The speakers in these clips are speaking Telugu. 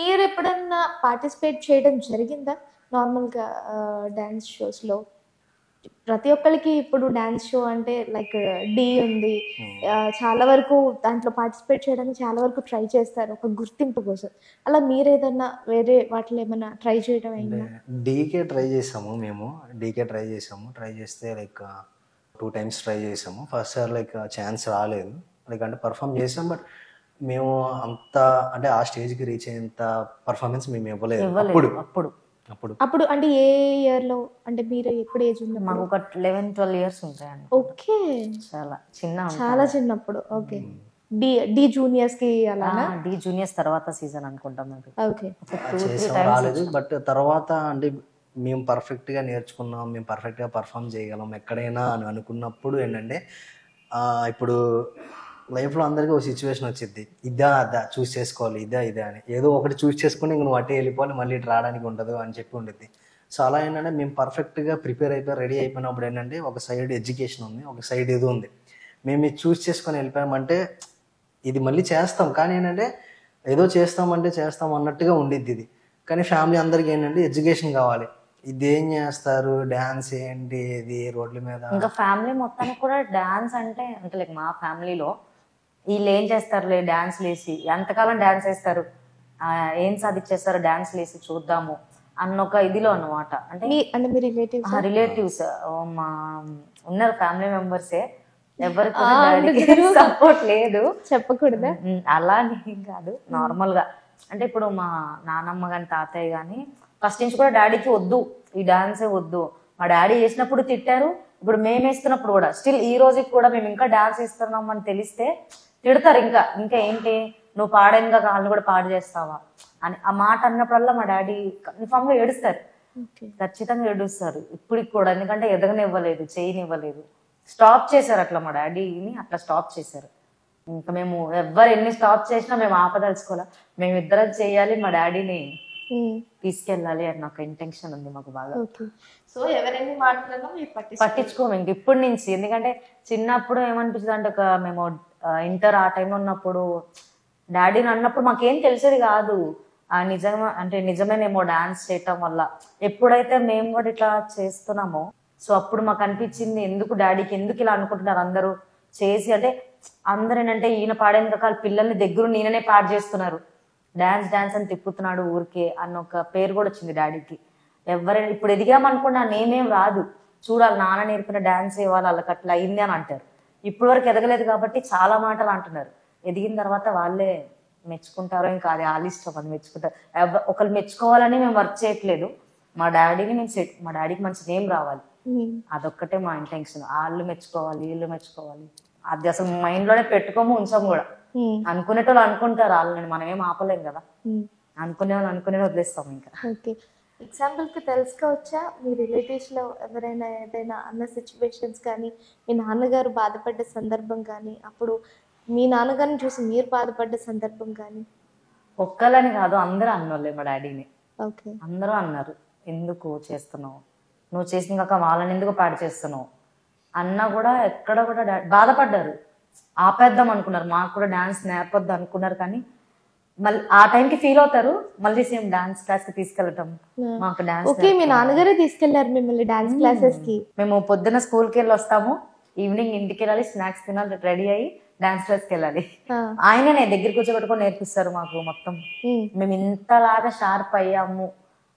మీరెప్పుడన్నా పార్టిసిపేట్ చేయడం జరిగిందా? నార్మల్‌గా డాన్స్ షోస్‌లో? ప్రతి ఒక్కళ్ళకి ఇప్పుడు డాన్స్ షో అంటే లైక్ 'ఢీ' ఉంది. చాలా వరకు దాంట్లో పార్టిసిపేట్ చేయడానికి చాలా వరకు ట్రై చేస్తారు. ఒక గుర్తింపు కోసం. అలా మీరేదన్నా వేరే వాటిలో ఏమన్నా ట్రై చేయడం అంటే అయిందా? డీకే ట్రై చేసాము మేము. డీకే ట్రై చేసాము. ట్రై చేస్తే లైక్ 2 టైమ్స్ ట్రై చేసాము. ఫస్ట్ సారి లైక్ ఛాన్స్ రాలేదు. లైక్ అంటే పెర్ఫార్మ్ చేసాం. బట్ మేము అంత అంటే ఆ స్టేజ్‌కి రీచ్ అయ్యేంత పెర్ఫార్మన్స్ మేము ఇవ్వలేదు. అప్పుడు అంటే ఏ ఇయర్‌లో? అంటే మీరు ఎప్పుడు ఏజ్ ఉన్నప్పుడు? మాకు ఒక 11, 12 ఇయర్స్ ఉంటాయండి. ఓకే. చాలా చిన్నప్పుడు. ఓకే. ఢీ జూనియర్స్‌కి అలానా? ఢీ జూనియర్స్ తర్వాత సీజన్ అనుకుంటాం మేబీ. ఓకే. చేసాం రాలేదు. బట్ తర్వాత అంటే మేము పర్ఫెక్ట్‌గా నేర్చుకున్నాం. మేము పర్ఫెక్ట్‌గా పెర్ఫార్మ్ చేయగలం ఎక్కడైనా అని అనుకున్నప్పుడు ఏంటంటే ఇప్పుడు లైఫ్‌లో అందరికీ ఒక సిచ్యువేషన్ వచ్చిద్ది. ఇదా అదా చూస్ చేసుకోవాలి. ఇదా అని. ఏదో ఒకటి చూస్ చేసుకొని ఇంక నువ్వు అటే వెళ్ళిపోవాలి. మళ్ళీ ఇటు రావడానికి ఉండదు అని చెప్పి ఉండిద్ది. సో అలా ఏంటంటే మేము పర్ఫెక్ట్‌గా ప్రిపేర్ అయిపోయి రెడీ అయిపోయినప్పుడు ఏంటంటే ఒక సైడ్ ఎడ్యుకేషన్ ఉంది. ఒక సైడ్ ఇది ఉంది. మేము ఇది చూస్ చేసుకొని వెళ్ళిపోయామంటే ఇది మళ్ళీ చేస్తాం. కానీ ఏంటంటే ఏదో చేస్తామంటే చేస్తాం అన్నట్టుగా ఉండిద్ది ఇది. కానీ ఫ్యామిలీ అందరికీ ఏంటంటే ఎడ్యుకేషన్ కావాలి. ఇదేం చేస్తారు, డాన్స్ ఏంటి, ఇది రోడ్ల మీద. ఇంకా ఫ్యామిలీ మొత్తానికి కూడా డాన్స్ అంటే లైక్ మా ఫ్యామిలీలో వీళ్ళు ఏం చేస్తారులే డాన్స్ లేసి ఎంతకాలం డాన్స్ వేస్తారు, ఏం సాధించేస్తారు డాన్స్ లేసి చూద్దాము అన్న ఒక ఇదిలో అనమాట. అంటే మీ రిలేటివ్స్ మా ఉన్నారు ఫ్యామిలీ మెంబర్సే. ఎవరికి సపోర్ట్ లేదు, చెప్పకూడదా? అలా కాదు, నార్మల్ గా. అంటే ఇప్పుడు మా నానమ్మ గాని తాతయ్య గాని ఫస్ట్ నుంచి కూడా డాడీకి వద్దు, ఈ డాన్సే వద్దు. మా డాడీ వేసినప్పుడు తిట్టారు, ఇప్పుడు మేము వేస్తున్నప్పుడు కూడా స్టిల్ ఈ రోజుకి కూడా మేము ఇంకా డాన్స్ వేస్తున్నాం అని తెలిస్తే తిడతారు. ఇంకా ఏంటి నువ్వు పాడేంగా కాళ్ళు కూడా పాడు చేస్తావా అని ఆ మాట అన్నప్పుడల్లా మా డాడీ కన్ఫామ్ గా ఏడుస్తారు, ఖచ్చితంగా ఏడుస్తారు ఇప్పటికి కూడా. ఎందుకంటే ఎదగనివ్వలేదు, చేయనివ్వలేదు, స్టాప్ చేశారు. అట్లా మా డాడీని అట్లా స్టాప్ చేశారు. ఇంకా మేము ఎవ్వరు ఎన్ని స్టాప్ చేసినా మేము ఆపదలుచుకోవాలి, మేము ఇద్దరం చేయాలి, మా డాడీని తీసుకెళ్ళాలి అని నాకు ఇంటెన్షన్ ఉంది మాకు బాగా. సో ఎవరైనా మాట్లాడినా పట్టించుకోము ఇంక ఇప్పటి నుంచి. ఎందుకంటే చిన్నప్పుడు ఏమనిపించింది అంటే మేము ఇంటర్ ఆ టైంలో ఉన్నప్పుడు డాడీని అన్నప్పుడు మాకేం తెలిసేది కాదు. నిజమేనేమో డాన్స్ చేయటం వల్ల. ఎప్పుడైతే మేము కూడా ఇట్లా చేస్తున్నామో సో అప్పుడు మాకు అనిపించింది ఎందుకు డాడీకి ఎందుకు ఇలా అనుకుంటున్నారు అందరూ చేసి. అంటే అందరూ ఏంటంటే ఈయన పాడే రకాల పిల్లల్ని దగ్గర ఈయననే పాడు చేస్తున్నారు, డాన్స్ అని తిప్పుతున్నాడు ఊరికే అన్న ఒక పేరు కూడా వచ్చింది డాడీకి. ఎవరైనా ఇప్పుడు ఎదిగామనుకున్నా నేనేం రాదు, చూడాలి నాన్న నేర్పిన డాన్స్ వేయాలి వాళ్ళకి అట్లా అయింది అని అంటారు. ఇప్పటి వరకు ఎదగలేదు కాబట్టి చాలా మాటలు అంటున్నారు. ఎదిగిన తర్వాత వాళ్ళే మెచ్చుకుంటారో ఇంకా అది వాళ్ళ ఇష్టం, అది మెచ్చుకుంటారు. ఒకళ్ళు మెచ్చుకోవాలని మేము వర్క్ చేయట్లేదు, మా డాడీకి మంచి నేమ్ రావాలి, అదొక్కటే మా ఇంటెన్షన్. వాళ్ళు మెచ్చుకోవాలి, వీళ్ళు మెచ్చుకోవాలి, అది అసలు మైండ్ లోనే పెట్టుకోము, ఉంచాము కూడా. అనుకునేటోళ్ళు అనుకుంటారు, వాళ్ళని మనం ఏం ఆపలేం కదా. అనుకునే వదిలేస్తాం ఇంకా. ఎగ్జాంపుల్కి తెలుసుకోవచ్చా మీ రిలేటివ్స్లో ఎవరైనా ఏదైనా అన్న సిచ్యువేషన్స్ కానీ, మీ నాన్నగారు బాధపడ్డ సందర్భం కానీ, అప్పుడు మీ నాన్నగారిని చూసి మీరు బాధపడ్డ సందర్భం కానీ? ఒక్కలని కాదు, అందరూ అన్నోళ్ళే మా డాడీని. ఓకే. అందరూ అన్నారు ఎందుకు చేస్తున్నావు, నువ్వు చేసిన కాక వాళ్ళని ఎందుకు పాడు చేస్తున్నావు అన్నా కూడా ఎక్కడ కూడా బాధపడ్డారు. ఆపేద్దాం అనుకున్నారు, మాకు కూడా డాన్స్ నేర్పొద్దు అనుకున్నారు. కానీ మళ్ళీ ఆ టైంకి ఫీల్ అవుతారు, మళ్ళీ సేమ్ డాన్స్ క్లాస్ కి తీసుకెళ్ళటం. మాకు డాన్స్ మీ నాన్నగారే తీసుకెళ్లారు మిమ్మల్ని డాన్స్ క్లాసెస్ కి? మేము పొద్దున్న స్కూల్కి వెళ్ళి వస్తాము, ఈవినింగ్ ఇంటికి వెళ్ళాలి, స్నాక్స్ తినాలి, రెడీ అయ్యి డాన్స్ క్లాస్కి వెళ్ళాలి. ఆయననే దగ్గర కూర్చోబెట్టుకొని నేర్పిస్తారు మాకు మొత్తం. మేము ఇంతలాగా షార్ప్ అయ్యాము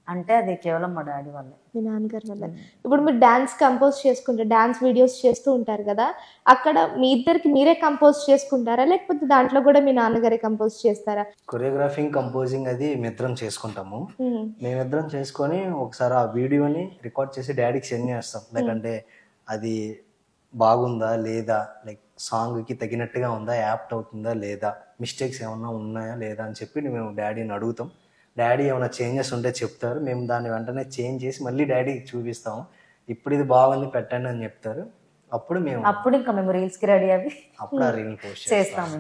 అంటే అది కేవలం మా డాడీ వల్లే, మీ నాన్నగారి వల్ల. ఇప్పుడు మీరు డాన్స్ కంపోజ్ చేసుకుంటారు, డాన్స్ వీడియోస్ చేస్తూ ఉంటారు కదా, అక్కడ మీ ఇద్దరికి మీరే కంపోజ్ చేసుకుంటారా లేకపోతే దాంట్లో కూడా మీ నాన్నగారే కంపోజ్ చేస్తారా? కొరియోగ్రాఫింగ్, కంపోజింగ్ అది మేమిద్దరం చేసుకుంటాము. మేమిద్దరం చేసుకొని ఒకసారి ఆ వీడియోని రికార్డ్ చేసి డాడీకి సెండ్ చేస్తాం. లేకంటే అది బాగుందా లేదా, లైక్ సాంగ్కి తగినట్టుగా ఉందా, యాప్ట్ అవుతుందా లేదా, మిస్టేక్స్ ఏమన్నా ఉన్నాయా లేదా అని చెప్పి మేము డాడీని అడుగుతాం. డాడీ ఏమైనా చేంజెస్ ఉంటే చెప్తారు, మేము దాన్ని వెంటనే చేంజ్ చేసి మళ్ళీ డాడీకి చూపిస్తాము. ఇప్పుడు ఇది బాగుంది పెట్టండి అని చెప్తారు. అప్పుడు ఇంకా మేము రీల్స్కి రెడీ అవి అప్పుడు ఆ రీల్ పోస్ట్ చేస్తాము.